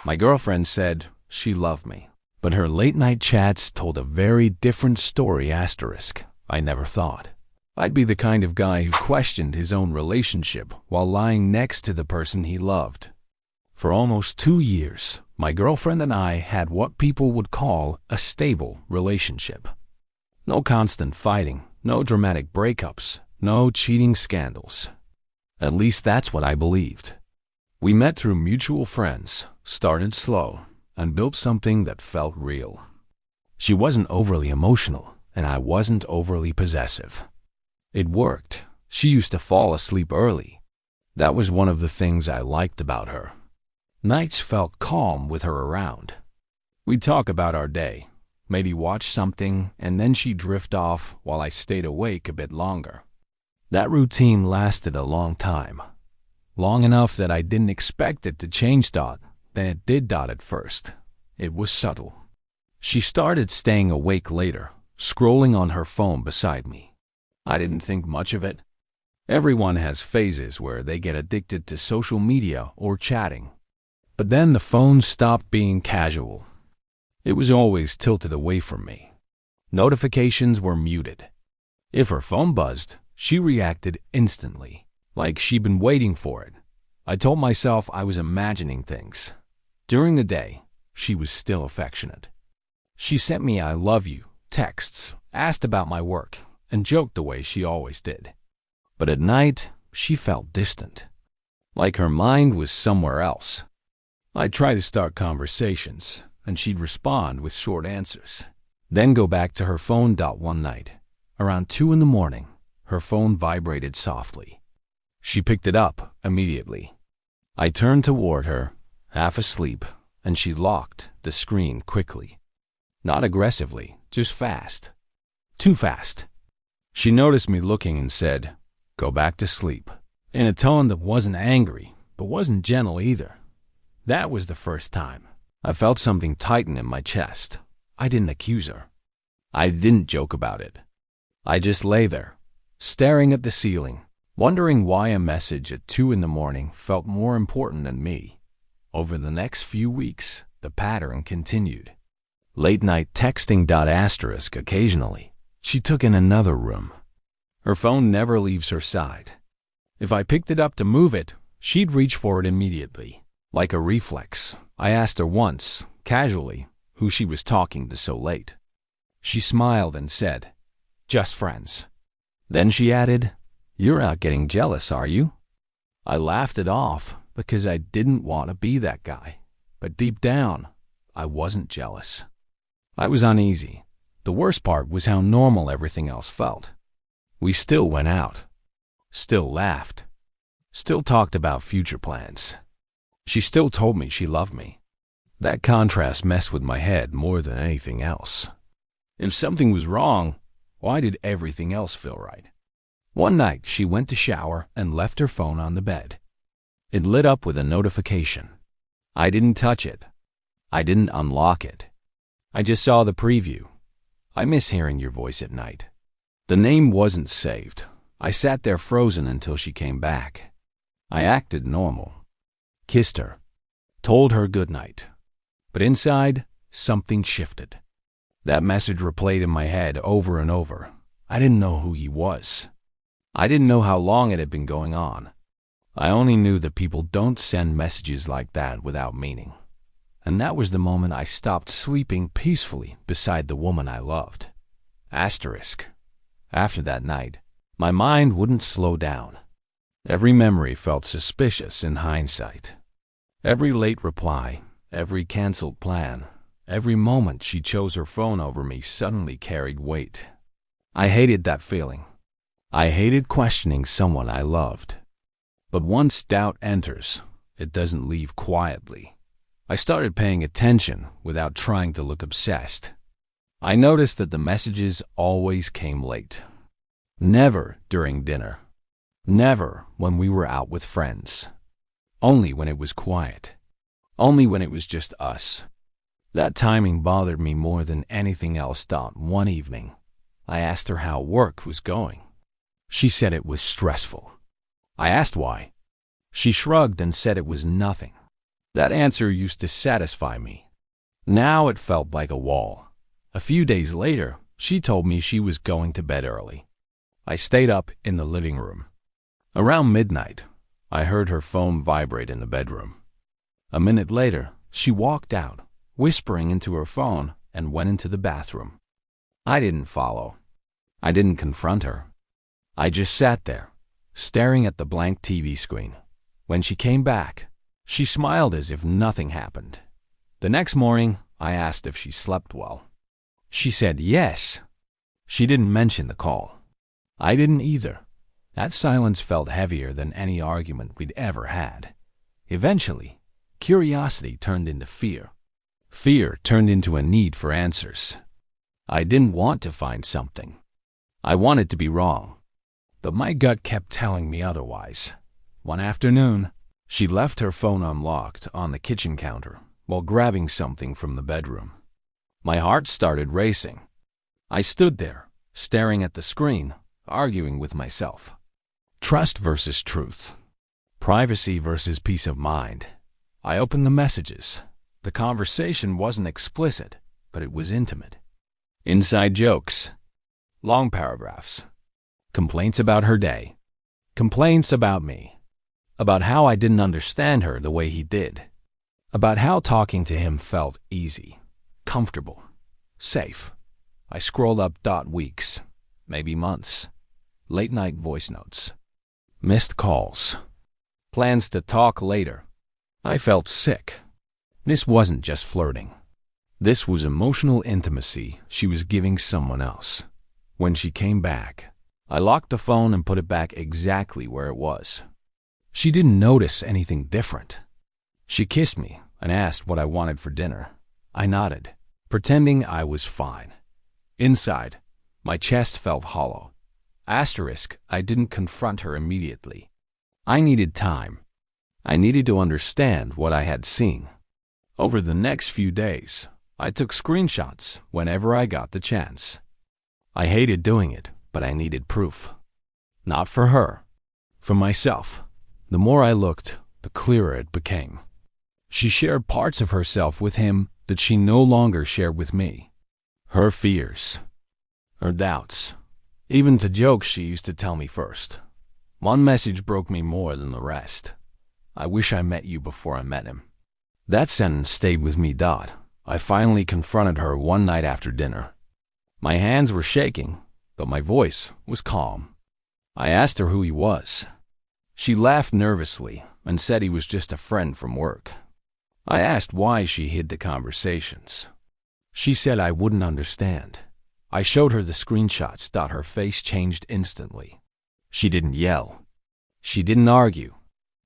My girlfriend said she loved me, but her late-night chats told a very different story. I never thought I'd be the kind of guy who questioned his own relationship while lying next to the person he loved. For almost 2 years, my girlfriend and I had what people would call a stable relationship. No constant fighting, no dramatic breakups, no cheating scandals. At least that's what I believed. We met through mutual friends, started slow, and built something that felt real. She wasn't overly emotional, and I wasn't overly possessive. It worked. She used to fall asleep early. That was one of the things I liked about her. Nights felt calm with her around. We'd talk about our day, maybe watch something, and then she'd drift off while I stayed awake a bit longer. That routine lasted a long time. Long enough that I didn't expect it to change. Then it did. At first. It was subtle. She started staying awake later, scrolling on her phone beside me. I didn't think much of it. Everyone has phases where they get addicted to social media or chatting. But then the phone stopped being casual. It was always tilted away from me. Notifications were muted. If her phone buzzed, she reacted instantly, like she'd been waiting for it. I told myself I was imagining things. During the day, she was still affectionate. She sent me "I love you" texts, asked about my work, and joked the way she always did. But at night, she felt distant, like her mind was somewhere else. I'd try to start conversations, and she'd respond with short answers, then go back to her phone. One night, around 2 a.m, her phone vibrated softly. She picked it up immediately. I turned toward her, half asleep, and she locked the screen quickly. Not aggressively, just fast. Too fast. She noticed me looking and said, "Go back to sleep," in a tone that wasn't angry, but wasn't gentle either. That was the first time I felt something tighten in my chest. I didn't accuse her. I didn't joke about it. I just lay there, staring at the ceiling, wondering why a message at 2 a.m. felt more important than me. Over the next few weeks, the pattern continued. Late-night texting. Occasionally, she took in another room. Her phone never leaves her side. If I picked it up to move it, she'd reach for it immediately, like a reflex. I asked her once, casually, who she was talking to so late. She smiled and said, "Just friends." Then she added, "You're out getting jealous, are you?" I laughed it off because I didn't want to be that guy. But deep down, I wasn't jealous. I was uneasy. The worst part was how normal everything else felt. We still went out, still laughed, still talked about future plans. She still told me she loved me. That contrast messed with my head more than anything else. If something was wrong, why did everything else feel right? One night, she went to shower and left her phone on the bed. It lit up with a notification. I didn't touch it. I didn't unlock it. I just saw the preview. "I miss hearing your voice at night." The name wasn't saved. I sat there frozen until she came back. I acted normal. Kissed her. Told her good night. But inside, something shifted. That message replayed in my head over and over. I didn't know who he was. I didn't know how long it had been going on. I only knew that people don't send messages like that without meaning. And that was the moment I stopped sleeping peacefully beside the woman I loved. After that night, my mind wouldn't slow down. Every memory felt suspicious in hindsight. Every late reply, every canceled plan, every moment she chose her phone over me suddenly carried weight. I hated that feeling. I hated questioning someone I loved. But once doubt enters, it doesn't leave quietly. I started paying attention without trying to look obsessed. I noticed that the messages always came late. Never during dinner. Never when we were out with friends. Only when it was quiet. Only when it was just us. That timing bothered me more than anything else. One evening, I asked her how work was going. She said it was stressful. I asked why. She shrugged and said it was nothing. That answer used to satisfy me. Now it felt like a wall. A few days later, she told me she was going to bed early. I stayed up in the living room. Around midnight, I heard her phone vibrate in the bedroom. A minute later, she walked out, whispering into her phone, and went into the bathroom. I didn't follow. I didn't confront her. I just sat there, staring at the blank TV screen. When she came back, she smiled as if nothing happened. The next morning, I asked if she slept well. She said yes. She didn't mention the call. I didn't either. That silence felt heavier than any argument we'd ever had. Eventually, curiosity turned into fear. Fear turned into a need for answers. I didn't want to find something. I wanted to be wrong. But my gut kept telling me otherwise. One afternoon, she left her phone unlocked on the kitchen counter while grabbing something from the bedroom. My heart started racing. I stood there, staring at the screen, arguing with myself. Trust versus truth. Privacy versus peace of mind. I opened the messages. The conversation wasn't explicit, but it was intimate. Inside jokes. Long paragraphs. Complaints about her day. Complaints about me. About how I didn't understand her the way he did. About how talking to him felt easy, comfortable, safe. I scrolled up weeks, maybe months. Late night voice notes. Missed calls. Plans to talk later. I felt sick. This wasn't just flirting. This was emotional intimacy she was giving someone else. When she came back, I locked the phone and put it back exactly where it was. She didn't notice anything different. She kissed me and asked what I wanted for dinner. I nodded, pretending I was fine. Inside, my chest felt hollow. I didn't confront her immediately. I needed time. I needed to understand what I had seen. Over the next few days, I took screenshots whenever I got the chance. I hated doing it, but I needed proof. Not for her, for myself. The more I looked, the clearer it became. She shared parts of herself with him that she no longer shared with me. Her fears, her doubts, even the jokes she used to tell me first. One message broke me more than the rest. I wish I met you before I met him. That sentence stayed with me. I finally confronted her one night after dinner. My hands were shaking, but my voice was calm. I asked her who he was. She laughed nervously and said he was just a friend from work. I asked why she hid the conversations. She said I wouldn't understand. I showed her the screenshots. Her face changed instantly. She didn't yell. She didn't argue.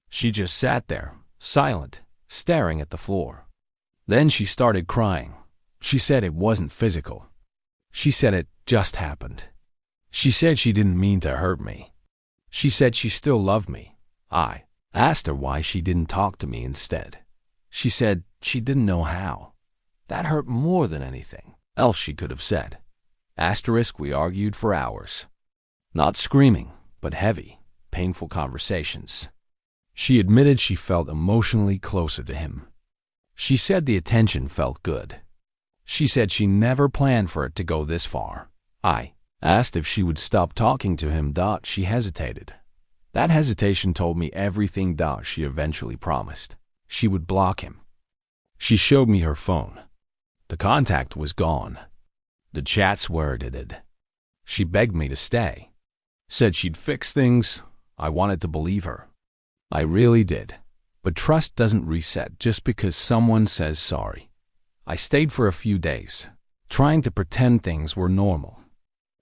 She just sat there, silent, staring at the floor. Then she started crying. She said it wasn't physical. She said it just happened. She said she didn't mean to hurt me. She said she still loved me. I asked her why she didn't talk to me instead. She said she didn't know how. That hurt more than anything else she could have said. We argued for hours. Not screaming, but heavy, painful conversations. She admitted she felt emotionally closer to him. She said the attention felt good. She said she never planned for it to go this far. I asked if she would stop talking to him. She hesitated. That hesitation told me everything. She eventually promised she would block him. She showed me her phone. The contact was gone. The chats were edited. She begged me to stay. Said she'd fix things. I wanted to believe her. I really did. But trust doesn't reset just because someone says sorry. I stayed for a few days, trying to pretend things were normal.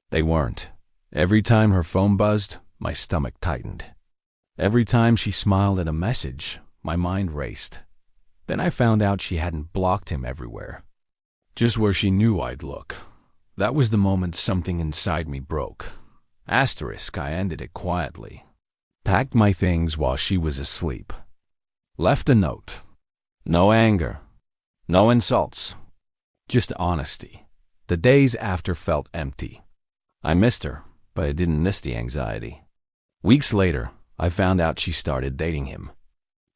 They weren't. Every time her phone buzzed, my stomach tightened. Every time she smiled at a message, my mind raced. Then I found out she hadn't blocked him everywhere. Just where she knew I'd look. That was the moment something inside me broke. I ended it quietly. Packed my things while she was asleep. Left a note. No anger. No insults. Just honesty. The days after felt empty. I missed her, but I didn't miss the anxiety. Weeks later, I found out she started dating him.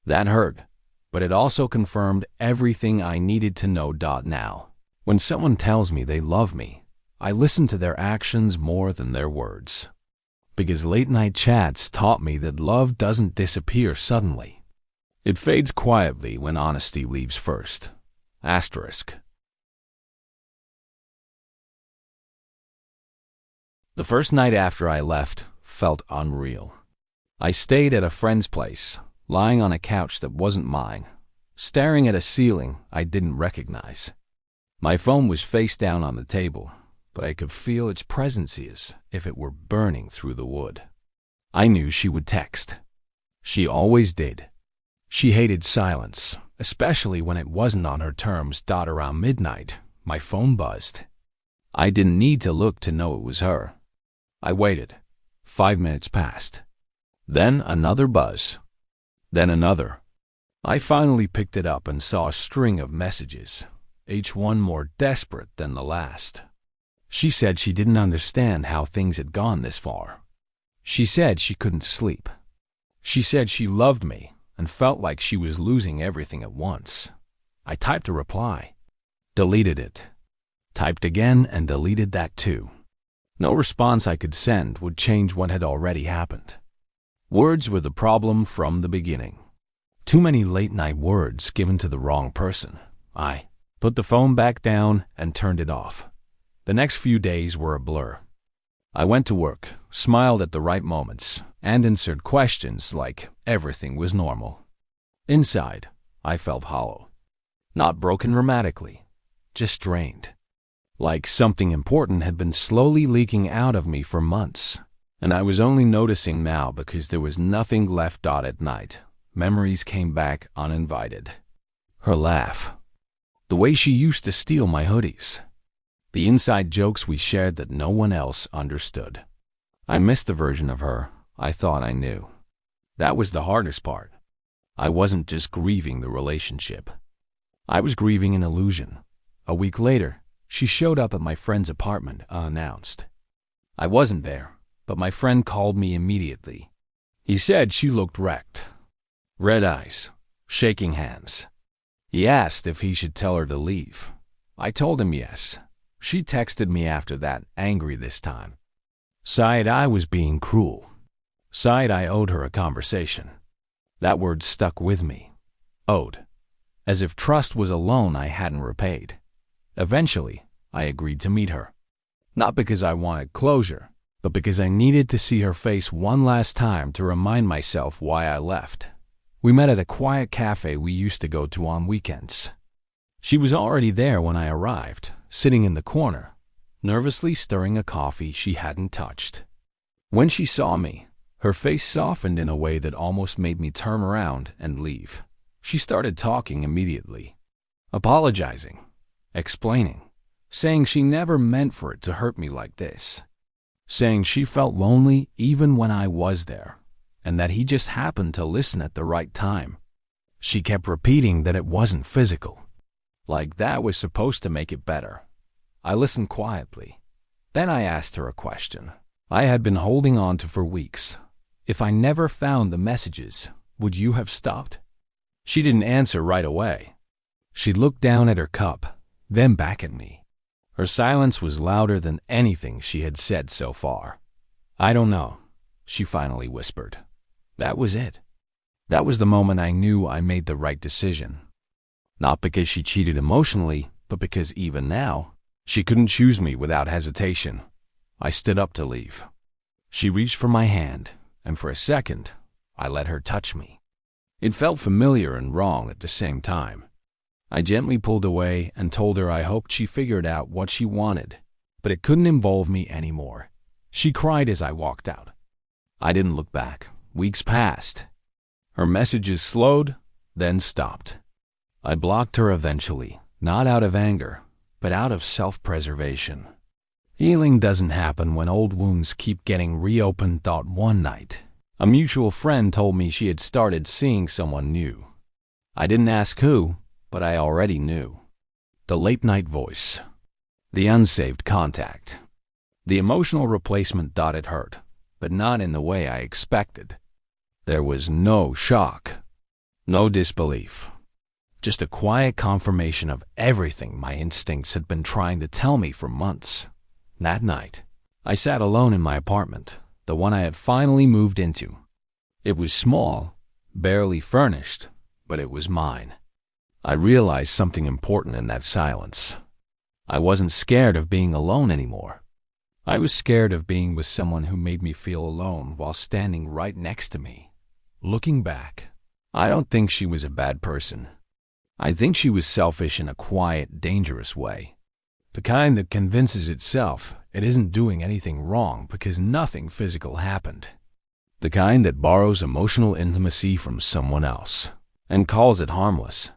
That hurt, but it also confirmed everything I needed to know. Now, when someone tells me they love me, I listen to their actions more than their words. Because late-night chats taught me that love doesn't disappear suddenly. It fades quietly when honesty leaves first. Asterisk. The first night after I left felt unreal. I stayed at a friend's place, lying on a couch that wasn't mine, staring at a ceiling I didn't recognize. My phone was face down on the table, but I could feel its presence as if it were burning through the wood. I knew she would text. She always did. She hated silence, especially when it wasn't on her terms. Around midnight, my phone buzzed. I didn't need to look to know it was her. I waited. 5 minutes passed. Then another buzz. Then another. I finally picked it up and saw a string of messages, each one more desperate than the last. She said she didn't understand how things had gone this far. She said she couldn't sleep. She said she loved me and felt like she was losing everything at once. I typed a reply, deleted it, typed again and deleted that too. No response I could send would change what had already happened. Words were the problem from the beginning. Too many late-night words given to the wrong person. I put the phone back down and turned it off. The next few days were a blur. I went to work, smiled at the right moments, and answered questions like everything was normal. Inside, I felt hollow. Not broken dramatically, just drained. Like something important had been slowly leaking out of me for months, and I was only noticing now because there was nothing left. At night, memories came back uninvited. Her laugh. The way she used to steal my hoodies. The inside jokes we shared that no one else understood. I missed the version of her I thought I knew. That was the hardest part. I wasn't just grieving the relationship. I was grieving an illusion. A week later, she showed up at my friend's apartment unannounced. I wasn't there, but my friend called me immediately. He said she looked wrecked. Red eyes, shaking hands. He asked if he should tell her to leave. I told him yes. She texted me after that, angry this time. Sighed I was being cruel. Sighed I owed her a conversation. That word stuck with me. Owed. As if trust was a loan I hadn't repaid. Eventually, I agreed to meet her. Not because I wanted closure, but because I needed to see her face one last time to remind myself why I left. We met at a quiet cafe we used to go to on weekends. She was already there when I arrived, sitting in the corner, nervously stirring a coffee she hadn't touched. When she saw me, her face softened in a way that almost made me turn around and leave. She started talking immediately, apologizing, explaining, saying she never meant for it to hurt me like this, saying she felt lonely even when I was there, and that he just happened to listen at the right time. She kept repeating that it wasn't physical, like that was supposed to make it better. I listened quietly. Then I asked her a question I had been holding on to for weeks. If I never found the messages, would you have stopped? She didn't answer right away. She looked down at her cup, then back at me. Her silence was louder than anything she had said so far. I don't know, she finally whispered. That was it. That was the moment I knew I made the right decision. Not because she cheated emotionally, but because even now, she couldn't choose me without hesitation. I stood up to leave. She reached for my hand, and for a second, I let her touch me. It felt familiar and wrong at the same time. I gently pulled away and told her I hoped she figured out what she wanted, but it couldn't involve me anymore. She cried as I walked out. I didn't look back. Weeks passed. Her messages slowed, then stopped. I blocked her eventually, not out of anger, but out of self-preservation. Healing doesn't happen when old wounds keep getting reopened. One night, a mutual friend told me she had started seeing someone new. I didn't ask who, but I already knew. The late-night voice. The unsaved contact. The emotional replacement. It hurt, but not in the way I expected. There was no shock, no disbelief, Just a quiet confirmation of everything my instincts had been trying to tell me for months. That night, I sat alone in my apartment, the one I had finally moved into. It was small, barely furnished, but it was mine. I realized something important in that silence. I wasn't scared of being alone anymore. I was scared of being with someone who made me feel alone while standing right next to me. Looking back, I don't think she was a bad person. I think she was selfish in a quiet, dangerous way. The kind that convinces itself it isn't doing anything wrong because nothing physical happened. The kind that borrows emotional intimacy from someone else and calls it harmless.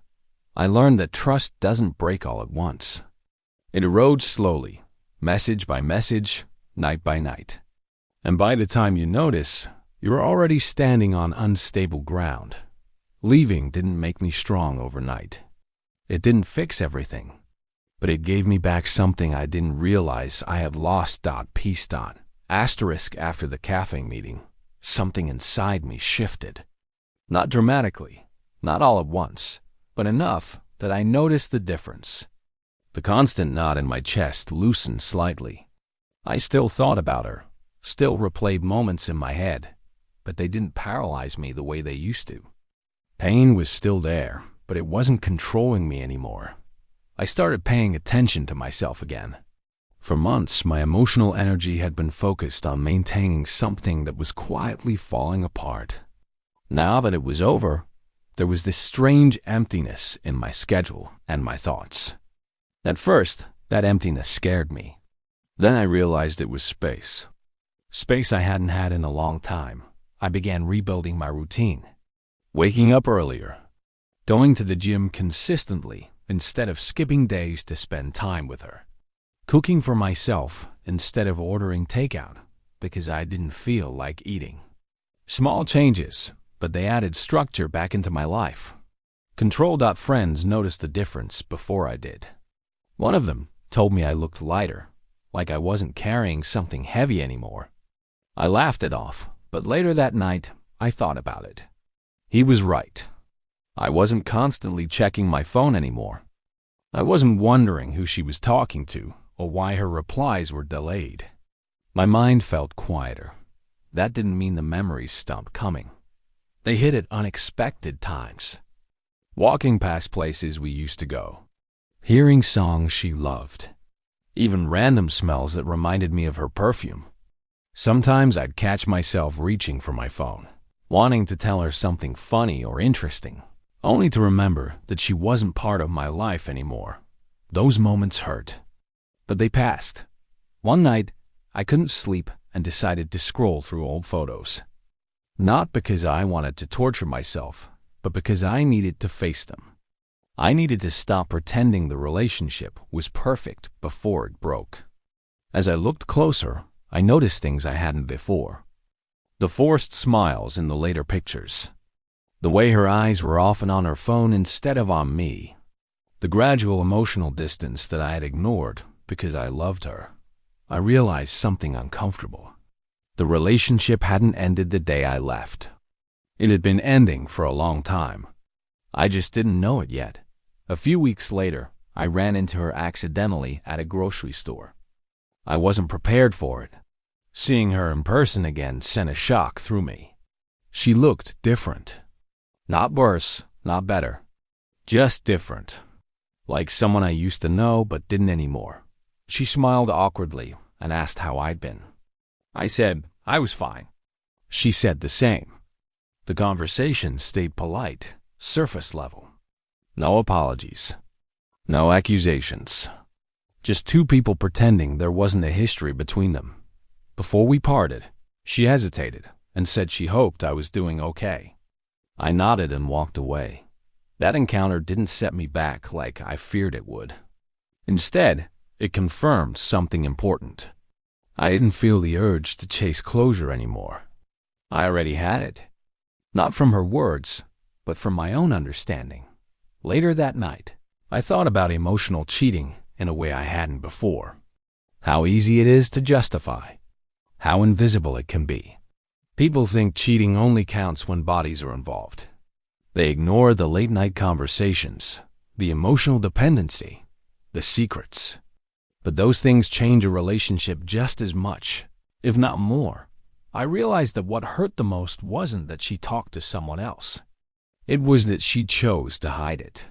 I learned that trust doesn't break all at once. It erodes slowly, message by message, night by night. And by the time you notice, you're already standing on unstable ground. Leaving didn't make me strong overnight. It didn't fix everything, but it gave me back something I didn't realize I had lost. Asterisk after the cafe meeting, something inside me shifted. Not dramatically, not all at once, but enough that I noticed the difference. The constant knot in my chest loosened slightly. I still thought about her, still replayed moments in my head, but they didn't paralyze me the way they used to. Pain was still there, but it wasn't controlling me anymore. I started paying attention to myself again. For months, my emotional energy had been focused on maintaining something that was quietly falling apart. Now that it was over, there was this strange emptiness in my schedule and my thoughts. At first, that emptiness scared me. Then I realized it was space. Space I hadn't had in a long time. I began rebuilding my routine. Waking up earlier. Going to the gym consistently instead of skipping days to spend time with her. Cooking for myself instead of ordering takeout because I didn't feel like eating. Small changes, but they added structure back into my life. Friends noticed the difference before I did. One of them told me I looked lighter, like I wasn't carrying something heavy anymore. I laughed it off, but later that night, I thought about it. He was right. I wasn't constantly checking my phone anymore. I wasn't wondering who she was talking to or why her replies were delayed. My mind felt quieter. That didn't mean the memories stopped coming. They hit at unexpected times. Walking past places we used to go. Hearing songs she loved. Even random smells that reminded me of her perfume. Sometimes I'd catch myself reaching for my phone, wanting to tell her something funny or interesting, only to remember that she wasn't part of my life anymore. Those moments hurt, but they passed. One night, I couldn't sleep and decided to scroll through old photos. Not because I wanted to torture myself, but because I needed to face them. I needed to stop pretending the relationship was perfect before it broke. As I looked closer, I noticed things I hadn't before. The forced smiles in the later pictures. The way her eyes were often on her phone instead of on me. The gradual emotional distance that I had ignored because I loved her. I realized something uncomfortable. The relationship hadn't ended the day I left. It had been ending for a long time. I just didn't know it yet. A few weeks later, I ran into her accidentally at a grocery store. I wasn't prepared for it. Seeing her in person again sent a shock through me. She looked different. Not worse, not better. Just different. Like someone I used to know but didn't anymore. She smiled awkwardly and asked how I'd been. I said I was fine. She said the same. The conversation stayed polite, surface level. No apologies. No accusations. Just two people pretending there wasn't a history between them. Before we parted, she hesitated and said she hoped I was doing okay. I nodded and walked away. That encounter didn't set me back like I feared it would. Instead, it confirmed something important. I didn't feel the urge to chase closure anymore. I already had it. Not from her words, but from my own understanding. Later that night, I thought about emotional cheating in a way I hadn't before. How easy it is to justify. How invisible it can be. People think cheating only counts when bodies are involved. They ignore the late-night conversations, the emotional dependency, the secrets. But those things change a relationship just as much, if not more. I realized that what hurt the most wasn't that she talked to someone else. It was that she chose to hide it.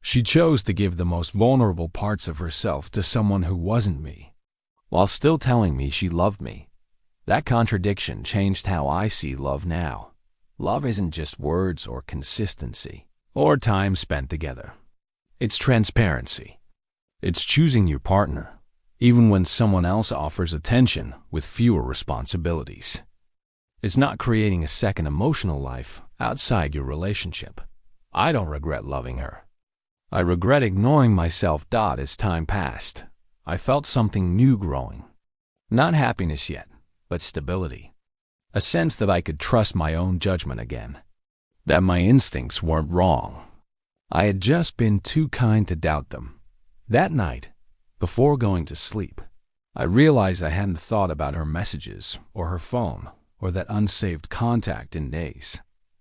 She chose to give the most vulnerable parts of herself to someone who wasn't me, while still telling me she loved me. That contradiction changed how I see love now. Love isn't just words or consistency, or time spent together. It's transparency. It's choosing your partner, even when someone else offers attention with fewer responsibilities. It's not creating a second emotional life outside your relationship. I don't regret loving her. I regret ignoring myself. As time passed, I felt something new growing. Not happiness yet, but stability. A sense that I could trust my own judgment again. That my instincts weren't wrong. I had just been too kind to doubt them. That night, before going to sleep, I realized I hadn't thought about her messages or her phone or that unsaved contact in days.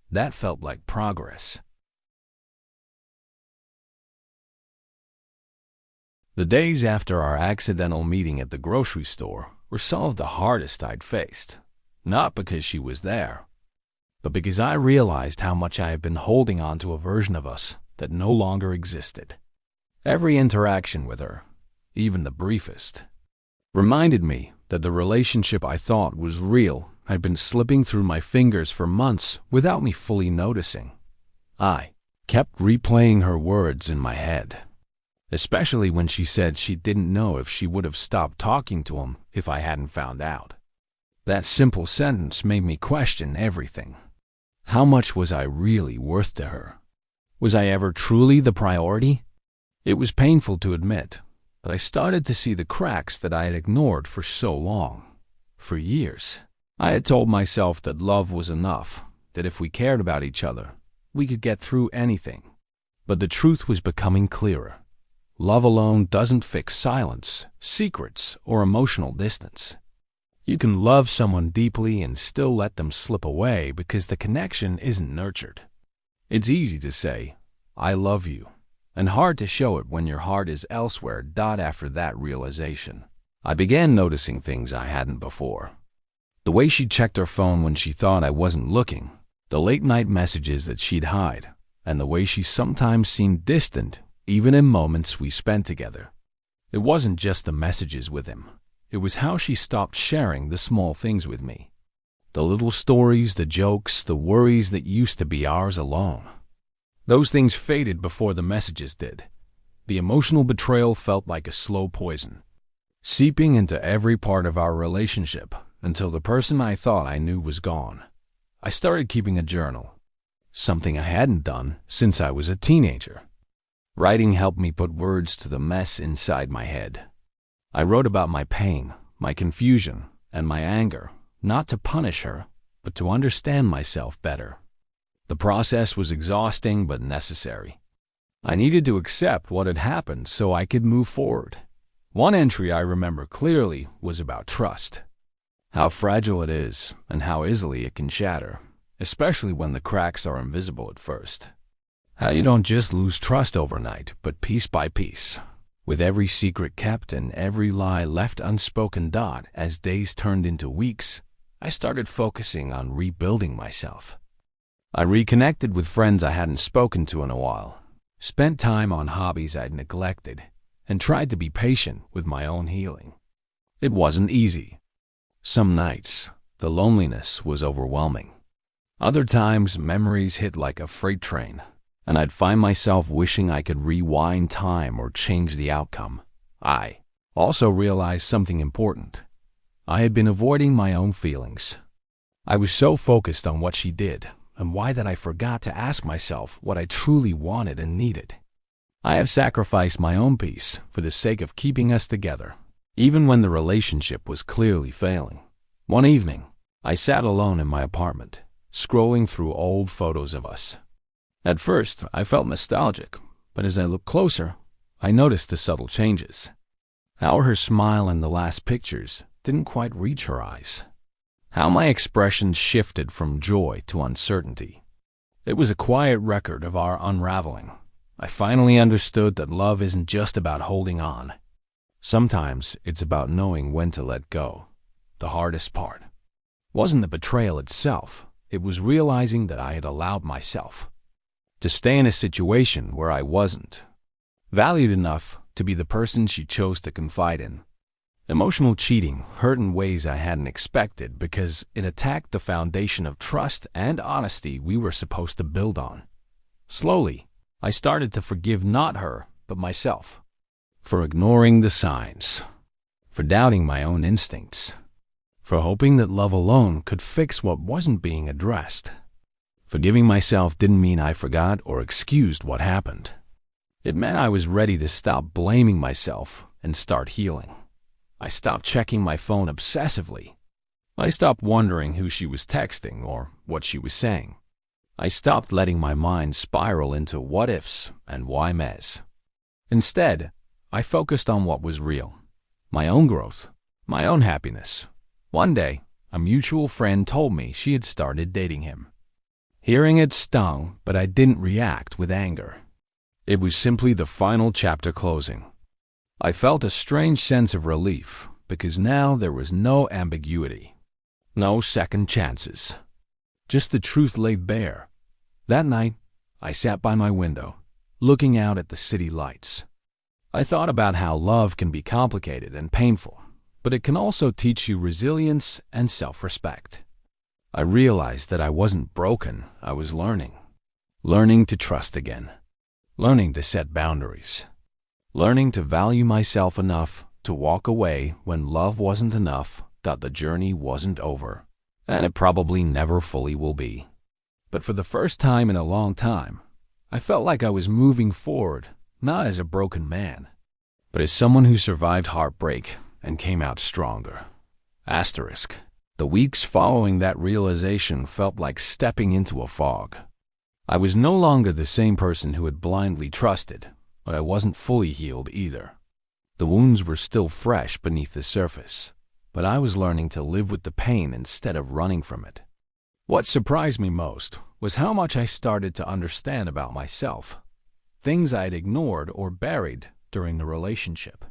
That felt like progress. The days after our accidental meeting at the grocery store were some of the hardest I'd faced. Not because she was there, but because I realized how much I had been holding on to a version of us that no longer existed. Every interaction with her, even the briefest, reminded me that the relationship I thought was real had been slipping through my fingers for months without me fully noticing. I kept replaying her words in my head, especially when she said she didn't know if she would have stopped talking to him if I hadn't found out. That simple sentence made me question everything. How much was I really worth to her? Was I ever truly the priority? It was painful to admit, but I started to see the cracks that I had ignored for so long. For years, I had told myself that love was enough, that if we cared about each other, we could get through anything. But the truth was becoming clearer. Love alone doesn't fix silence, secrets, or emotional distance. You can love someone deeply and still let them slip away because the connection isn't nurtured. It's easy to say, "I love you," and hard to show it when your heart is elsewhere. After that realization, I began noticing things I hadn't before. The way she checked her phone when she thought I wasn't looking, the late-night messages that she'd hide, and the way she sometimes seemed distant, even in moments we spent together. It wasn't just the messages with him. It was how she stopped sharing the small things with me. The little stories, the jokes, the worries that used to be ours alone. Those things faded before the messages did. The emotional betrayal felt like a slow poison, seeping into every part of our relationship until the person I thought I knew was gone. I started keeping a journal, something I hadn't done since I was a teenager. Writing helped me put words to the mess inside my head. I wrote about my pain, my confusion, and my anger, not to punish her, but to understand myself better. The process was exhausting but necessary. I needed to accept what had happened so I could move forward. One entry I remember clearly was about trust. How fragile it is and how easily it can shatter, especially when the cracks are invisible at first. How you don't just lose trust overnight, but piece by piece, with every secret kept and every lie left unspoken. As days turned into weeks, I started focusing on rebuilding myself. I reconnected with friends I hadn't spoken to in a while, spent time on hobbies I'd neglected, and tried to be patient with my own healing. It wasn't easy. Some nights, the loneliness was overwhelming. Other times, memories hit like a freight train, and I'd find myself wishing I could rewind time or change the outcome. I also realized something important. I had been avoiding my own feelings. I was so focused on what she did and why that I forgot to ask myself what I truly wanted and needed. I have sacrificed my own peace for the sake of keeping us together, even when the relationship was clearly failing. One evening, I sat alone in my apartment, scrolling through old photos of us. At first, I felt nostalgic, but as I looked closer, I noticed the subtle changes. How her smile in the last pictures didn't quite reach her eyes. How my expression shifted from joy to uncertainty. It was a quiet record of our unraveling. I finally understood that love isn't just about holding on. Sometimes it's about knowing when to let go. The hardest part wasn't the betrayal itself. It was realizing that I had allowed myself to stay in a situation where I wasn't valued enough to be the person she chose to confide in. Emotional cheating hurt in ways I hadn't expected because it attacked the foundation of trust and honesty we were supposed to build on. Slowly, I started to forgive not her, but myself, for ignoring the signs, for doubting my own instincts, for hoping that love alone could fix what wasn't being addressed. Forgiving myself didn't mean I forgot or excused what happened. It meant I was ready to stop blaming myself and start healing. I stopped checking my phone obsessively. I stopped wondering who she was texting or what she was saying. I stopped letting my mind spiral into what-ifs and why-mes. Instead, I focused on what was real, my own growth, my own happiness. One day, a mutual friend told me she had started dating him. Hearing it stung, but I didn't react with anger. It was simply the final chapter closing. I felt a strange sense of relief because now there was no ambiguity, no second chances. Just the truth laid bare. That night, I sat by my window, looking out at the city lights. I thought about how love can be complicated and painful, but it can also teach you resilience and self-respect. I realized that I wasn't broken, I was learning to trust again, learning to set boundaries, learning to value myself enough to walk away when love wasn't enough, that the journey wasn't over, and it probably never fully will be. But for the first time in a long time, I felt like I was moving forward, not as a broken man, but as someone who survived heartbreak and came out stronger. Asterisk. The weeks following that realization felt like stepping into a fog. I was no longer the same person who had blindly trusted, but I wasn't fully healed either. The wounds were still fresh beneath the surface, but I was learning to live with the pain instead of running from it. What surprised me most was how much I started to understand about myself, things I had ignored or buried during the relationship.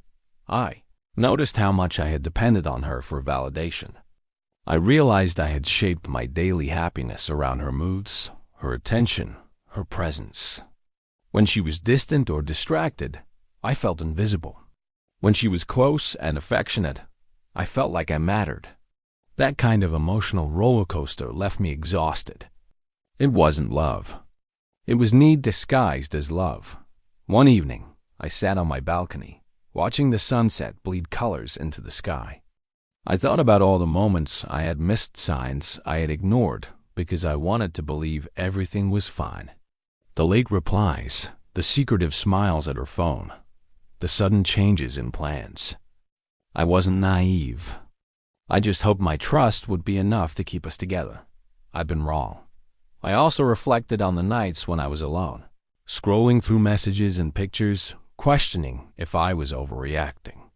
I noticed how much I had depended on her for validation. I realized I had shaped my daily happiness around her moods, her attention, her presence. When she was distant or distracted, I felt invisible. When she was close and affectionate, I felt like I mattered. That kind of emotional roller coaster left me exhausted. It wasn't love. It was need disguised as love. One evening, I sat on my balcony, watching the sunset bleed colors into the sky. I thought about all the moments I had missed, signs I had ignored because I wanted to believe everything was fine. The late replies, the secretive smiles at her phone, the sudden changes in plans. I wasn't naive. I just hoped my trust would be enough to keep us together. I'd been wrong. I also reflected on the nights when I was alone, scrolling through messages and pictures, questioning if I was overreacting.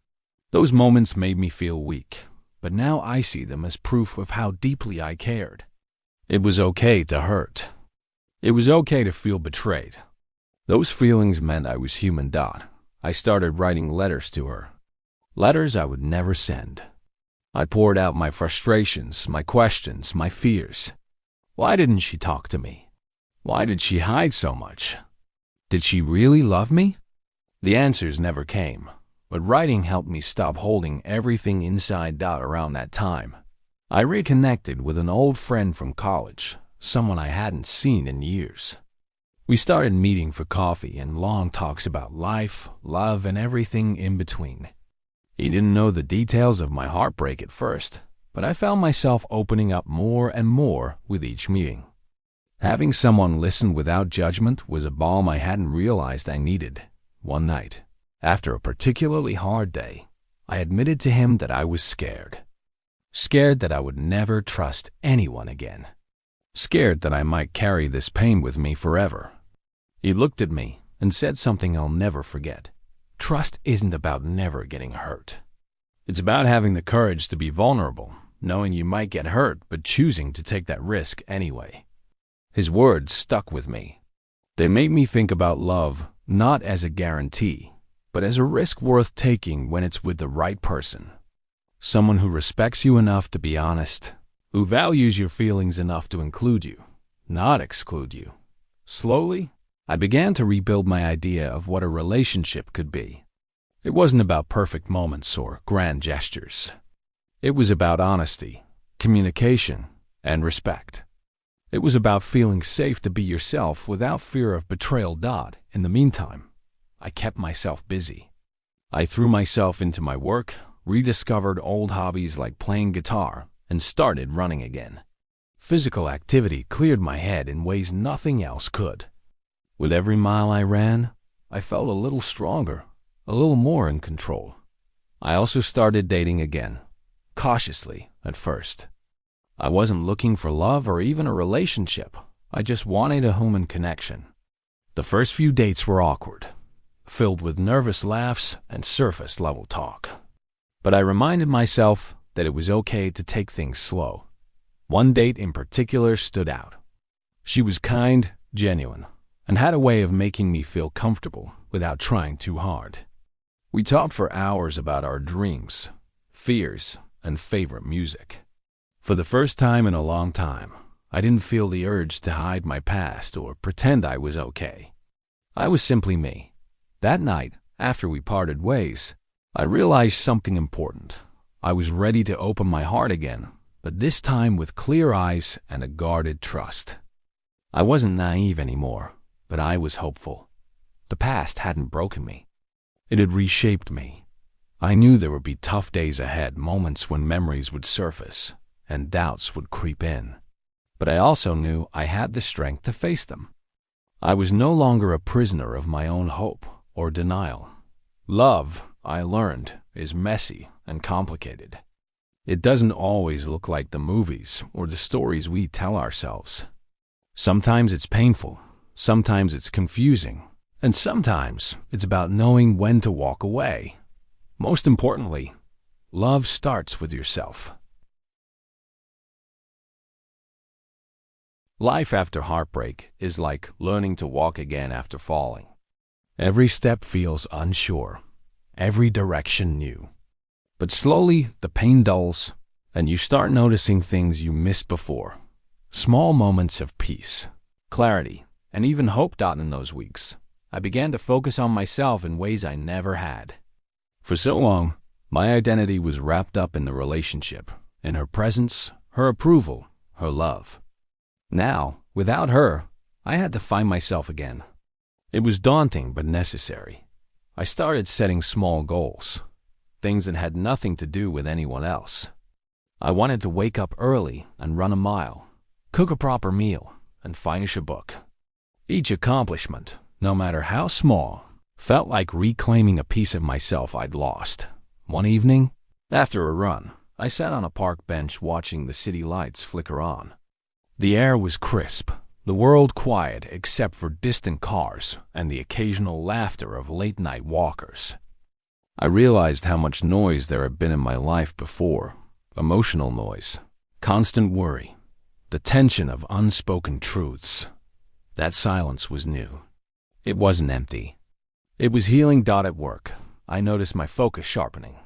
Those moments made me feel weak, but now I see them as proof of how deeply I cared. It was okay to hurt. It was okay to feel betrayed. Those feelings meant I was human. I started writing letters to her. Letters I would never send. I poured out my frustrations, my questions, my fears. Why didn't she talk to me? Why did she hide so much? Did she really love me? The answers never came, but writing helped me stop holding everything inside out around that time. I reconnected with an old friend from college, someone I hadn't seen in years. We started meeting for coffee and long talks about life, love, and everything in between. He didn't know the details of my heartbreak at first, but I found myself opening up more and more with each meeting. Having someone listen without judgment was a balm I hadn't realized I needed. One night, after a particularly hard day, I admitted to him that I was scared. Scared that I would never trust anyone again. Scared that I might carry this pain with me forever. He looked at me and said something I'll never forget. Trust isn't about never getting hurt. It's about having the courage to be vulnerable, knowing you might get hurt but choosing to take that risk anyway. His words stuck with me. They made me think about love not as a guarantee, but as a risk worth taking when it's with the right person. Someone who respects you enough to be honest, who values your feelings enough to include you, not exclude you. Slowly, I began to rebuild my idea of what a relationship could be. It wasn't about perfect moments or grand gestures. It was about honesty, communication, and respect. It was about feeling safe to be yourself without fear of betrayal. In the meantime, I kept myself busy. I threw myself into my work, rediscovered old hobbies like playing guitar, and started running again. Physical activity cleared my head in ways nothing else could. With every mile I ran, I felt a little stronger, a little more in control. I also started dating again, cautiously at first. I wasn't looking for love or even a relationship. I just wanted a human connection. The first few dates were awkward, filled with nervous laughs and surface-level talk. But I reminded myself that it was okay to take things slow. One date in particular stood out. She was kind, genuine, and had a way of making me feel comfortable without trying too hard. We talked for hours about our dreams, fears, and favorite music. For the first time in a long time, I didn't feel the urge to hide my past or pretend I was okay. I was simply me. That night, after we parted ways, I realized something important. I was ready to open my heart again, but this time with clear eyes and a guarded trust. I wasn't naive anymore, but I was hopeful. The past hadn't broken me. It had reshaped me. I knew there would be tough days ahead, moments when memories would surface and doubts would creep in. But I also knew I had the strength to face them. I was no longer a prisoner of my own hope or denial. Love, I learned, is messy and complicated. It doesn't always look like the movies or the stories we tell ourselves. Sometimes it's painful, sometimes it's confusing, and sometimes it's about knowing when to walk away. Most importantly, love starts with yourself. Life after heartbreak is like learning to walk again after falling. Every step feels unsure, every direction new. But slowly the pain dulls, and you start noticing things you missed before. Small moments of peace, clarity, and even hope. In those weeks, I began to focus on myself in ways I never had. For so long, my identity was wrapped up in the relationship, in her presence, her approval, her love. Now, without her, I had to find myself again. It was daunting but necessary. I started setting small goals, things that had nothing to do with anyone else. I wanted to wake up early and run a mile, cook a proper meal, and finish a book. Each accomplishment, no matter how small, felt like reclaiming a piece of myself I'd lost. One evening, after a run, I sat on a park bench watching the city lights flicker on. The air was crisp, the world quiet except for distant cars and the occasional laughter of late-night walkers. I realized how much noise there had been in my life before. Emotional noise, constant worry, the tension of unspoken truths. That silence was new. It wasn't empty. It was healing. At work, I noticed my focus sharpening.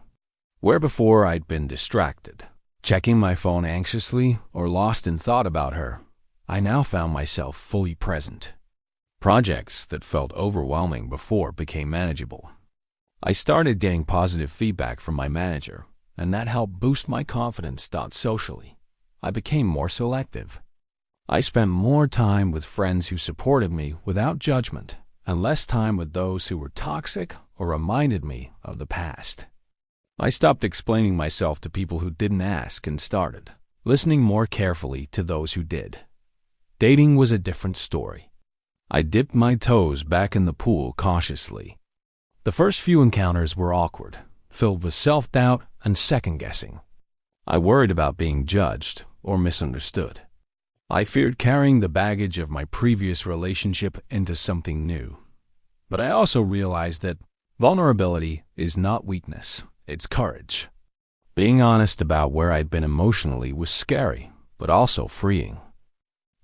Where before I'd been distracted, checking my phone anxiously or lost in thought about her, I now found myself fully present. Projects that felt overwhelming before became manageable. I started getting positive feedback from my manager, and that helped boost my confidence. Socially, I became more selective. I spent more time with friends who supported me without judgment, and less time with those who were toxic or reminded me of the past. I stopped explaining myself to people who didn't ask and started listening more carefully to those who did. Dating was a different story. I dipped my toes back in the pool cautiously. The first few encounters were awkward, filled with self-doubt and second-guessing. I worried about being judged or misunderstood. I feared carrying the baggage of my previous relationship into something new. But I also realized that vulnerability is not weakness. It's courage. Being honest about where I'd been emotionally was scary, but also freeing.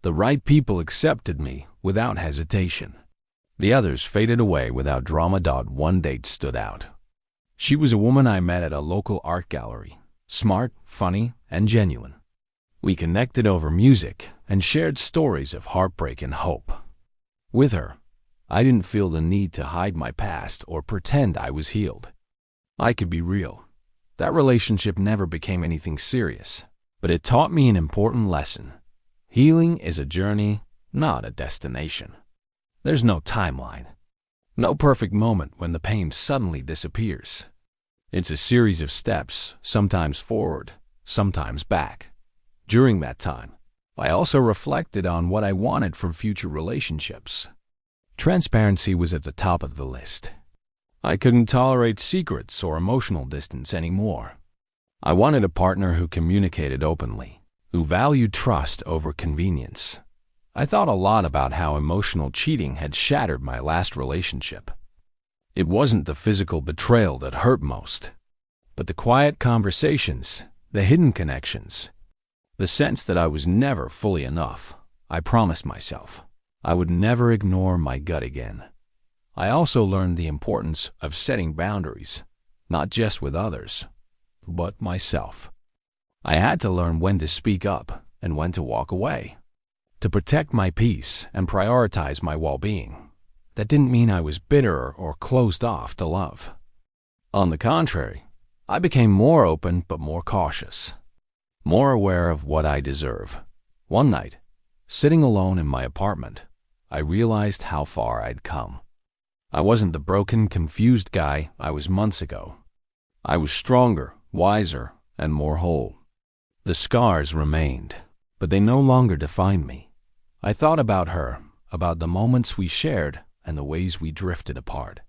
The right people accepted me without hesitation. The others faded away without drama. One date stood out. She was a woman I met at a local art gallery, smart, funny, and genuine. We connected over music and shared stories of heartbreak and hope. With her, I didn't feel the need to hide my past or pretend I was healed. I could be real. That relationship never became anything serious, but it taught me an important lesson. Healing is a journey, not a destination. There's no timeline, no perfect moment when the pain suddenly disappears. It's a series of steps, sometimes forward, sometimes back. During that time, I also reflected on what I wanted from future relationships. Transparency was at the top of the list. I couldn't tolerate secrets or emotional distance anymore. I wanted a partner who communicated openly, who valued trust over convenience. I thought a lot about how emotional cheating had shattered my last relationship. It wasn't the physical betrayal that hurt most, but the quiet conversations, the hidden connections, the sense that I was never fully enough. I promised myself I would never ignore my gut again. I also learned the importance of setting boundaries, not just with others, but myself. I had to learn when to speak up and when to walk away, to protect my peace and prioritize my well-being. That didn't mean I was bitter or closed off to love. On the contrary, I became more open but more cautious, more aware of what I deserve. One night, sitting alone in my apartment, I realized how far I'd come. I wasn't the broken, confused guy I was months ago. I was stronger, wiser, and more whole. The scars remained, but they no longer defined me. I thought about her, about the moments we shared and the ways we drifted apart.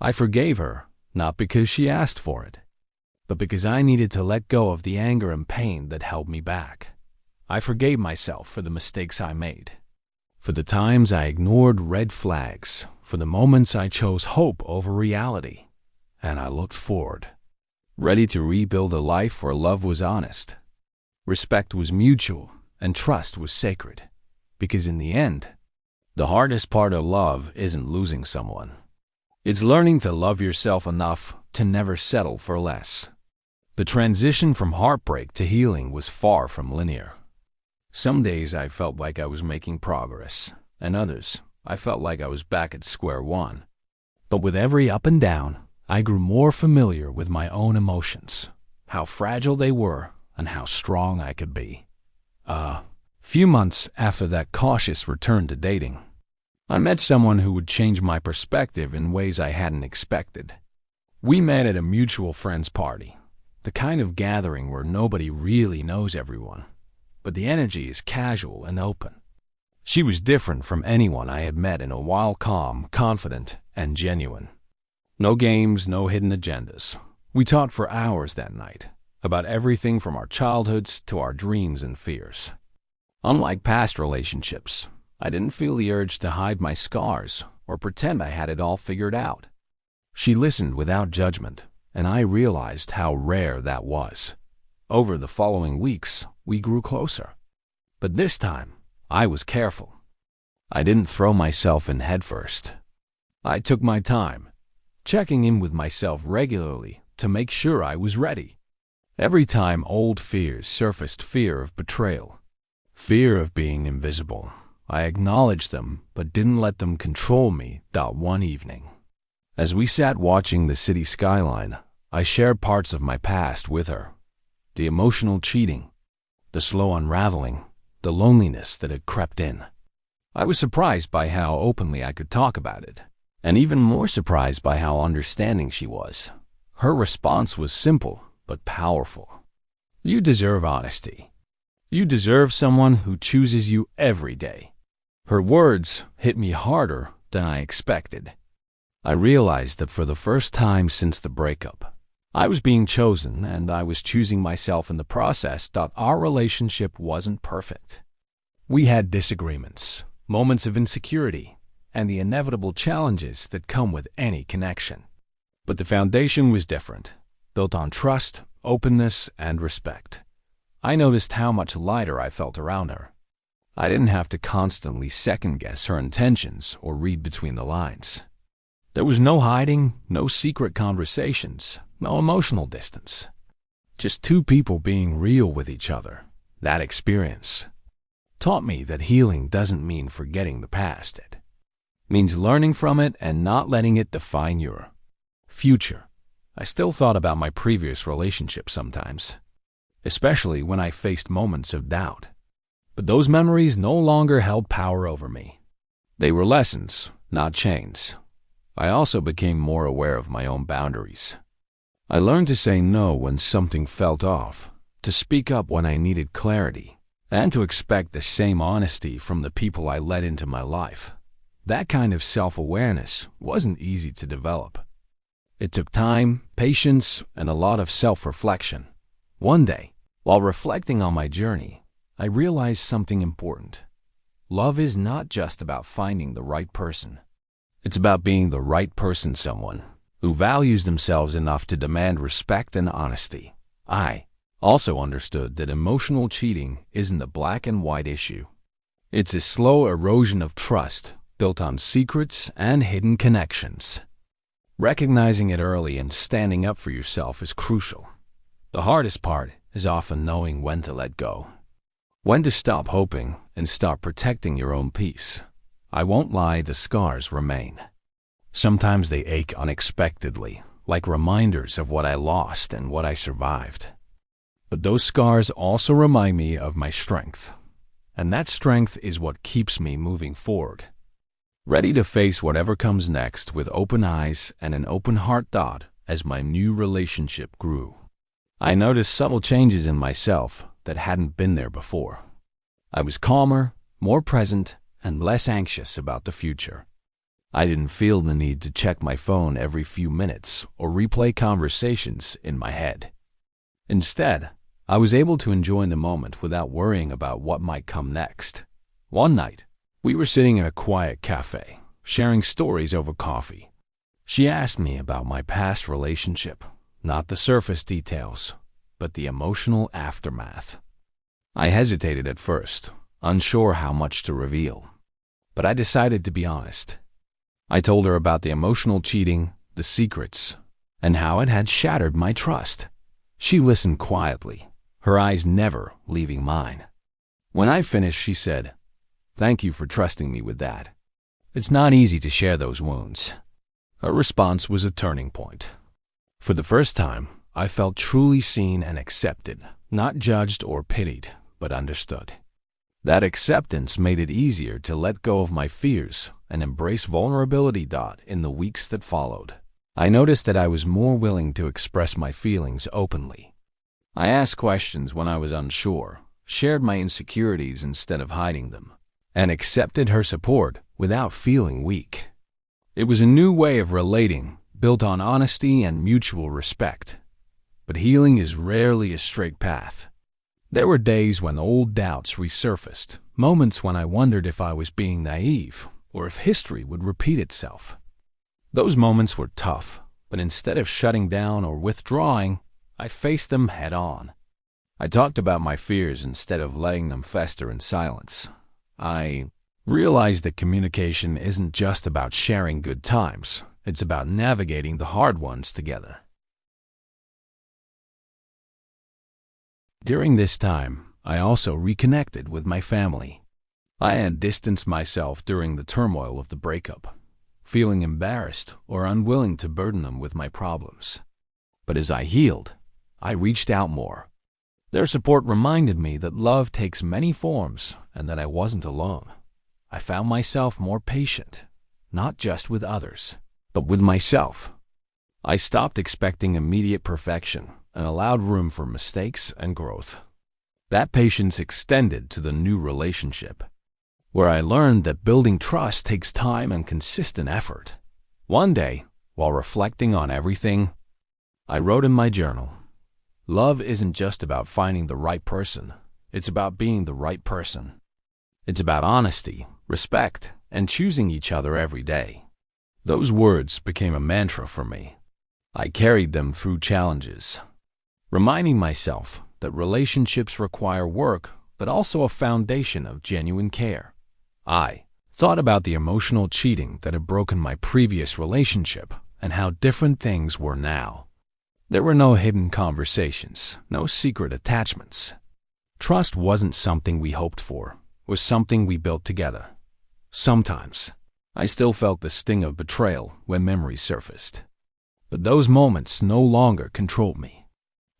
I forgave her, not because she asked for it, but because I needed to let go of the anger and pain that held me back. I forgave myself for the mistakes I made, for the times I ignored red flags, for the moments I chose hope over reality, and I looked forward, ready to rebuild a life where love was honest, respect was mutual, and trust was sacred. Because in the end, the hardest part of love isn't losing someone. It's learning to love yourself enough to never settle for less. The transition from heartbreak to healing was far from linear. Some days I felt like I was making progress, and others I felt like I was back at square one. But with every up and down, I grew more familiar with my own emotions, how fragile they were, and how strong I could be. Few months after that cautious return to dating, I met someone who would change my perspective in ways I hadn't expected. We met at a mutual friend's party, the kind of gathering where nobody really knows everyone, but the energy is casual and open. She was different from anyone I had met in a while, calm, confident, and genuine. No games, no hidden agendas. We talked for hours that night, about everything from our childhoods to our dreams and fears. Unlike past relationships, I didn't feel the urge to hide my scars or pretend I had it all figured out. She listened without judgment, and I realized how rare that was. Over the following weeks, we grew closer. But this time, I was careful. I didn't throw myself in headfirst. I took my time, checking in with myself regularly to make sure I was ready. Every time old fears surfaced, fear of betrayal, fear of being invisible, I acknowledged them but didn't let them control me. One evening, as we sat watching the city skyline, I shared parts of my past with her. The emotional cheating, the slow unraveling, the loneliness that had crept in. I was surprised by how openly I could talk about it, and even more surprised by how understanding she was. Her response was simple but powerful. You deserve honesty. You deserve someone who chooses you every day. Her words hit me harder than I expected. I realized that for the first time since the breakup, I was being chosen, and I was choosing myself in the process. Our relationship wasn't perfect. We had disagreements, moments of insecurity, and the inevitable challenges that come with any connection. But the foundation was different, built on trust, openness, and respect. I noticed how much lighter I felt around her. I didn't have to constantly second-guess her intentions or read between the lines. There was no hiding, no secret conversations, no emotional distance. Just two people being real with each other. That experience taught me that healing doesn't mean forgetting the past. It means learning from it and not letting it define your future. I still thought about my previous relationship sometimes, especially when I faced moments of doubt. But those memories no longer held power over me. They were lessons, not chains. I also became more aware of my own boundaries. I learned to say no when something felt off, to speak up when I needed clarity, and to expect the same honesty from the people I let into my life. That kind of self-awareness wasn't easy to develop. It took time, patience, and a lot of self-reflection. One day, while reflecting on my journey, I realized something important. Love is not just about finding the right person. It's about being the right person, someone who values themselves enough to demand respect and honesty. I also understood that emotional cheating isn't a black and white issue. It's a slow erosion of trust built on secrets and hidden connections. Recognizing it early and standing up for yourself is crucial. The hardest part is often knowing when to let go, when to stop hoping and start protecting your own peace. I won't lie, the scars remain. Sometimes they ache unexpectedly, like reminders of what I lost and what I survived. But those scars also remind me of my strength, and that strength is what keeps me moving forward, ready to face whatever comes next with open eyes and an open heart. As my new relationship grew, I noticed subtle changes in myself that hadn't been there before. I was calmer, more present, and less anxious about the future. I didn't feel the need to check my phone every few minutes or replay conversations in my head. Instead, I was able to enjoy the moment without worrying about what might come next. One night, we were sitting in a quiet cafe, sharing stories over coffee. She asked me about my past relationship, not the surface details, but the emotional aftermath. I hesitated at first, unsure how much to reveal, but I decided to be honest. I told her about the emotional cheating, the secrets, and how it had shattered my trust. She listened quietly, her eyes never leaving mine. When I finished, she said, "Thank you for trusting me with that. It's not easy to share those wounds." Her response was a turning point. For the first time, I felt truly seen and accepted, not judged or pitied, but understood. That acceptance made it easier to let go of my fears and embrace vulnerability. In the weeks that followed, I noticed that I was more willing to express my feelings openly. I asked questions when I was unsure, shared my insecurities instead of hiding them, and accepted her support without feeling weak. It was a new way of relating, built on honesty and mutual respect. But healing is rarely a straight path. There were days when old doubts resurfaced, moments when I wondered if I was being naive or if history would repeat itself. Those moments were tough, but instead of shutting down or withdrawing, I faced them head on. I talked about my fears instead of letting them fester in silence. I realized that communication isn't just about sharing good times, it's about navigating the hard ones together. During this time, I also reconnected with my family. I had distanced myself during the turmoil of the breakup, feeling embarrassed or unwilling to burden them with my problems. But as I healed, I reached out more. Their support reminded me that love takes many forms and that I wasn't alone. I found myself more patient, not just with others, but with myself. I stopped expecting immediate perfection and allowed room for mistakes and growth. That patience extended to the new relationship, where I learned that building trust takes time and consistent effort. One day, while reflecting on everything, I wrote in my journal, "Love isn't just about finding the right person, it's about being the right person. It's about honesty, respect, and choosing each other every day." Those words became a mantra for me. I carried them through challenges, reminding myself that relationships require work but also a foundation of genuine care. I thought about the emotional cheating that had broken my previous relationship and how different things were now. There were no hidden conversations, no secret attachments. Trust wasn't something we hoped for, it was something we built together. Sometimes, I still felt the sting of betrayal when memories surfaced. But those moments no longer controlled me.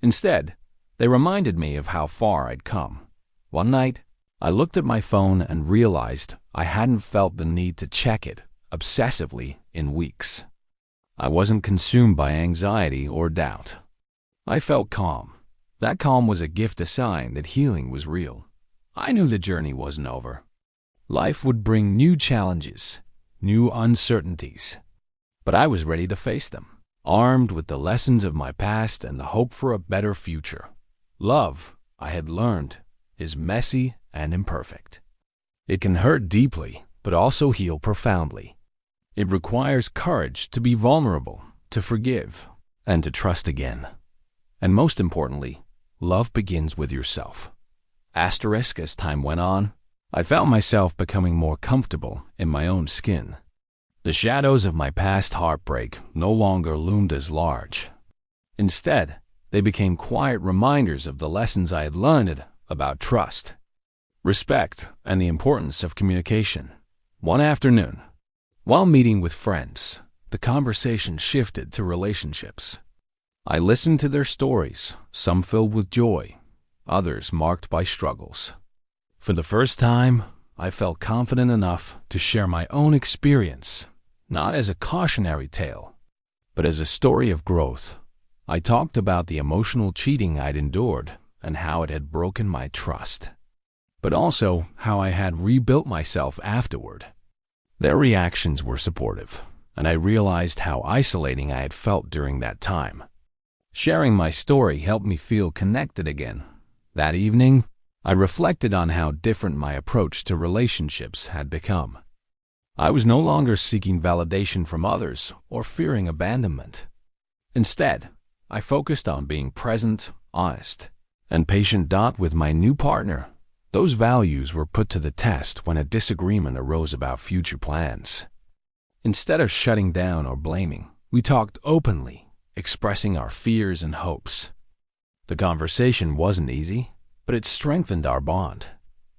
Instead, they reminded me of how far I'd come. One night, I looked at my phone and realized I hadn't felt the need to check it obsessively in weeks. I wasn't consumed by anxiety or doubt. I felt calm. That calm was a gift, a sign that healing was real. I knew the journey wasn't over. Life would bring new challenges, new uncertainties. But I was ready to face them, armed with the lessons of my past and the hope for a better future. Love, I had learned, is messy and imperfect. It can hurt deeply, but also heal profoundly. It requires courage to be vulnerable, to forgive, and to trust again. And most importantly, love begins with yourself. As time went on, I found myself becoming more comfortable in my own skin. The shadows of my past heartbreak no longer loomed as large. Instead, they became quiet reminders of the lessons I had learned about trust, respect, and the importance of communication. One afternoon, while meeting with friends, the conversation shifted to relationships. I listened to their stories, some filled with joy, others marked by struggles. For the first time, I felt confident enough to share my own experience, not as a cautionary tale, but as a story of growth. I talked about the emotional cheating I'd endured and how it had broken my trust, but also how I had rebuilt myself afterward. Their reactions were supportive, and I realized how isolating I had felt during that time. Sharing my story helped me feel connected again. That evening, I reflected on how different my approach to relationships had become. I was no longer seeking validation from others or fearing abandonment. Instead, I focused on being present, honest, and patient. With my new partner, those values were put to the test when a disagreement arose about future plans. Instead of shutting down or blaming, we talked openly, expressing our fears and hopes. The conversation wasn't easy, but it strengthened our bond.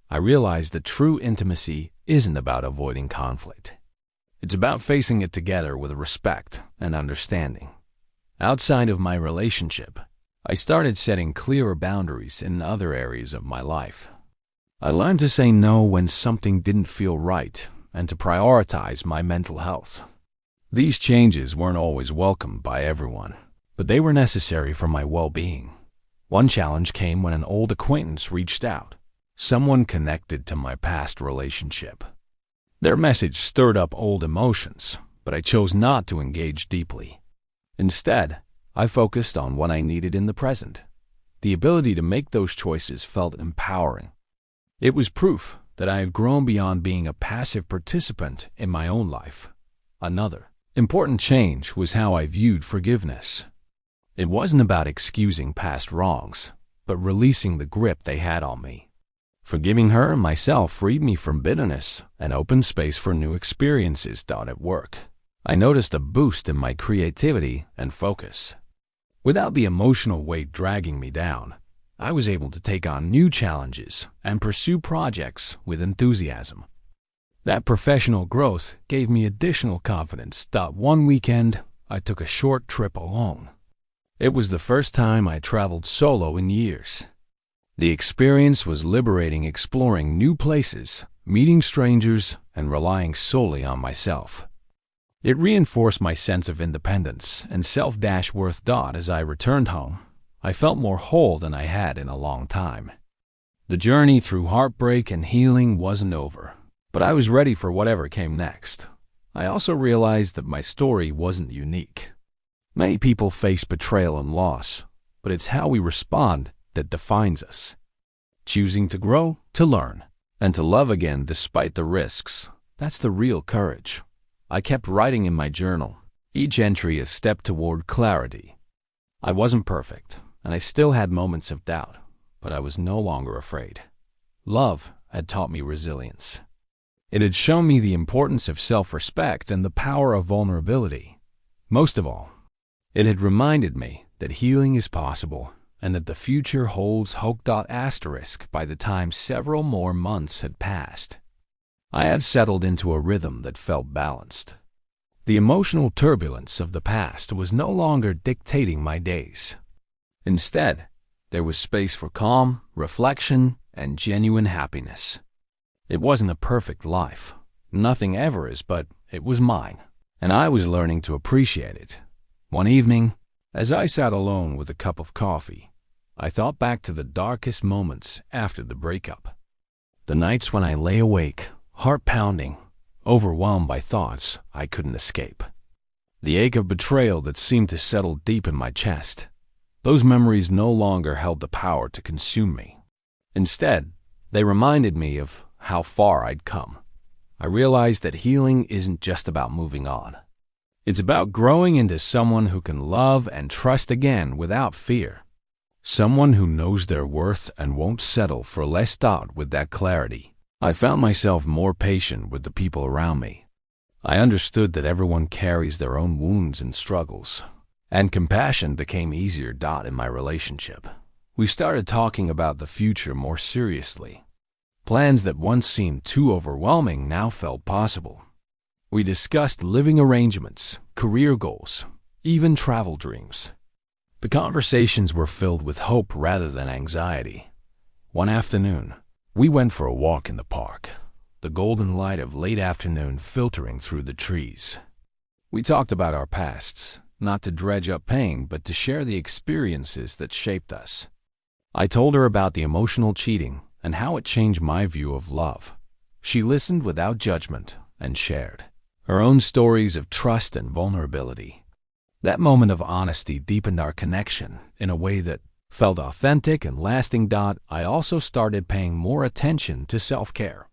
I realized that true intimacy isn't about avoiding conflict. It's about facing it together with respect and understanding. Outside of my relationship, I started setting clearer boundaries in other areas of my life. I learned to say no when something didn't feel right and to prioritize my mental health. These changes weren't always welcomed by everyone, but they were necessary for my well-being. One challenge came when an old acquaintance reached out, someone connected to my past relationship. Their message stirred up old emotions, but I chose not to engage deeply. Instead, I focused on what I needed in the present. The ability to make those choices felt empowering. It was proof that I had grown beyond being a passive participant in my own life. Another important change was how I viewed forgiveness. It wasn't about excusing past wrongs, but releasing the grip they had on me. Forgiving her and myself freed me from bitterness and opened space for new experiences. At work, I noticed a boost in my creativity and focus. Without the emotional weight dragging me down, I was able to take on new challenges and pursue projects with enthusiasm. That professional growth gave me additional confidence. One weekend, I took a short trip alone. It was the first time I traveled solo in years. The experience was liberating, exploring new places, meeting strangers, and relying solely on myself. It reinforced my sense of independence and self-worth. As I returned home, I felt more whole than I had in a long time. The journey through heartbreak and healing wasn't over, but I was ready for whatever came next. I also realized that my story wasn't unique. Many people face betrayal and loss, but it's how we respond that defines us. Choosing to grow, to learn, and to love again despite the risks, that's the real courage. I kept writing in my journal, each entry a step toward clarity. I wasn't perfect, and I still had moments of doubt, but I was no longer afraid. Love had taught me resilience. It had shown me the importance of self-respect and the power of vulnerability. Most of all, it had reminded me that healing is possible and that the future holds hope. By the time several more months had passed, I had settled into a rhythm that felt balanced. The emotional turbulence of the past was no longer dictating my days. Instead, there was space for calm, reflection, and genuine happiness. It wasn't a perfect life. Nothing ever is, but it was mine, and I was learning to appreciate it. One evening, as I sat alone with a cup of coffee, I thought back to the darkest moments after the breakup. The nights when I lay awake, heart pounding, overwhelmed by thoughts I couldn't escape. The ache of betrayal that seemed to settle deep in my chest. Those memories no longer held the power to consume me. Instead, they reminded me of how far I'd come. I realized that healing isn't just about moving on. It's about growing into someone who can love and trust again without fear. Someone who knows their worth and won't settle for less. With that clarity, I found myself more patient with the people around me. I understood that everyone carries their own wounds and struggles, and compassion became easier. In my relationship, we started talking about the future more seriously. Plans that once seemed too overwhelming now felt possible. We discussed living arrangements, career goals, even travel dreams. The conversations were filled with hope rather than anxiety. One afternoon, we went for a walk in the park, the golden light of late afternoon filtering through the trees. We talked about our pasts, not to dredge up pain, but to share the experiences that shaped us. I told her about the emotional cheating and how it changed my view of love. She listened without judgment and shared her own stories of trust and vulnerability. That moment of honesty deepened our connection in a way that felt authentic and lasting. I also started paying more attention to self-care.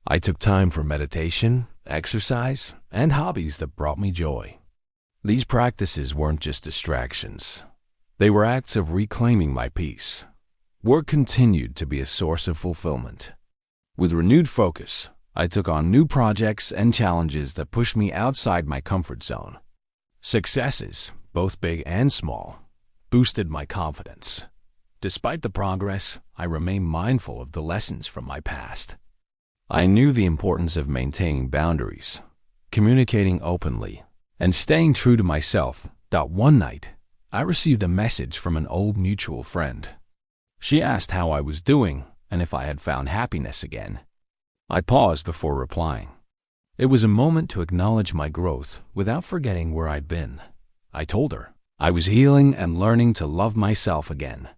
I took time for meditation, exercise, and hobbies that brought me joy. These practices weren't just distractions. They were acts of reclaiming my peace. Work continued to be a source of fulfillment. With renewed focus, I took on new projects and challenges that pushed me outside my comfort zone. Successes, both big and small, boosted my confidence. Despite the progress, I remained mindful of the lessons from my past. I knew the importance of maintaining boundaries, communicating openly, and staying true to myself. One night, I received a message from an old mutual friend. She asked how I was doing and if I had found happiness again. I paused before replying. It was a moment to acknowledge my growth without forgetting where I'd been. I told her I was healing and learning to love myself again.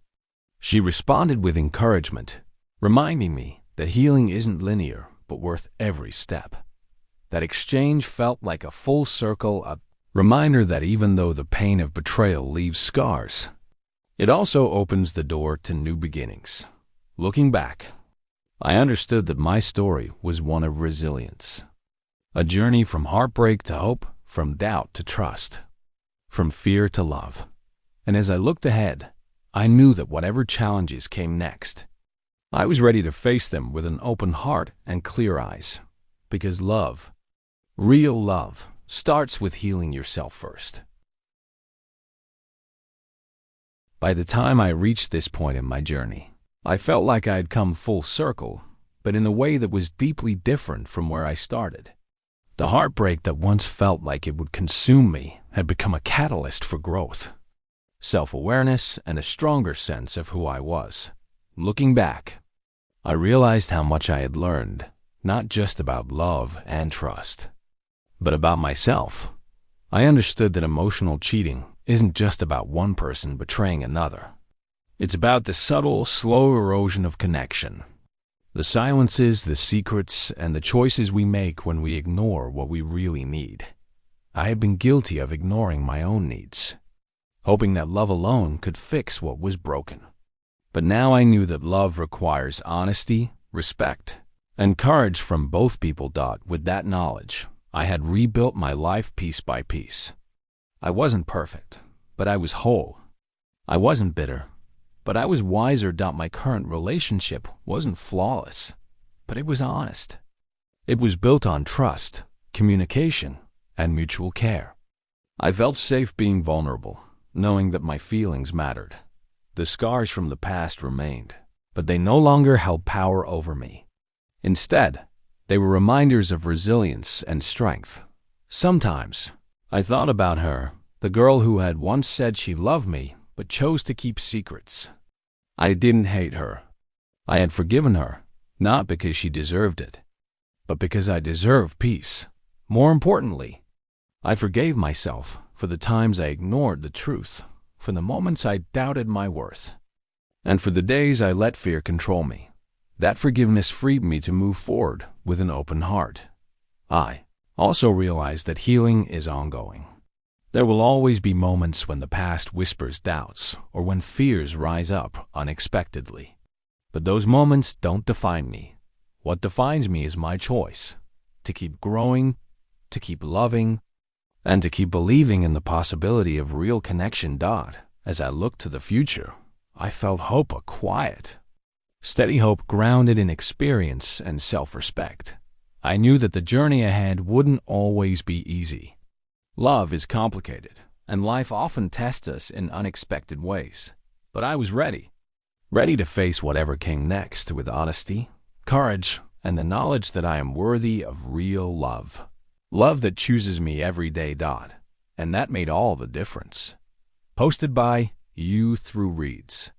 She responded with encouragement, reminding me that healing isn't linear but worth every step. That exchange felt like a full circle, a reminder that even though the pain of betrayal leaves scars, it also opens the door to new beginnings. Looking back, I understood that my story was one of resilience. A journey from heartbreak to hope, from doubt to trust, from fear to love. And as I looked ahead, I knew that whatever challenges came next, I was ready to face them with an open heart and clear eyes. Because love, real love, starts with healing yourself first. By the time I reached this point in my journey, I felt like I had come full circle, but in a way that was deeply different from where I started. The heartbreak that once felt like it would consume me had become a catalyst for growth, self-awareness, and a stronger sense of who I was. Looking back, I realized how much I had learned, not just about love and trust, but about myself. I understood that emotional cheating isn't just about one person betraying another. It's about the subtle, slow erosion of connection. The silences, the secrets, and the choices we make when we ignore what we really need. I had been guilty of ignoring my own needs, hoping that love alone could fix what was broken. But now I knew that love requires honesty, respect, and courage from both people. With that knowledge, I had rebuilt my life piece by piece. I wasn't perfect, but I was whole. I wasn't bitter, But I was wiser that my current relationship wasn't flawless, but it was honest. It was built on trust, communication, and mutual care. I felt safe being vulnerable, knowing that my feelings mattered. The scars from the past remained, but they no longer held power over me. Instead, they were reminders of resilience and strength. Sometimes, I thought about her, the girl who had once said she loved me but chose to keep secrets. I didn't hate her. I had forgiven her, not because she deserved it, but because I deserve peace. More importantly, I forgave myself for the times I ignored the truth, for the moments I doubted my worth, and for the days I let fear control me. That forgiveness freed me to move forward with an open heart. I also realized that healing is ongoing. There will always be moments when the past whispers doubts or when fears rise up unexpectedly. But those moments don't define me. What defines me is my choice to keep growing, to keep loving, and to keep believing in the possibility of real connection. As I looked to the future, I felt hope, a quiet, steady hope grounded in experience and self-respect. I knew that the journey ahead wouldn't always be easy. Love is complicated, and life often tests us in unexpected ways. But I was ready to face whatever came next with honesty, courage, and the knowledge that I am worthy of real love. Love that chooses me every day. And that made all the difference. Posted by You Through Reads.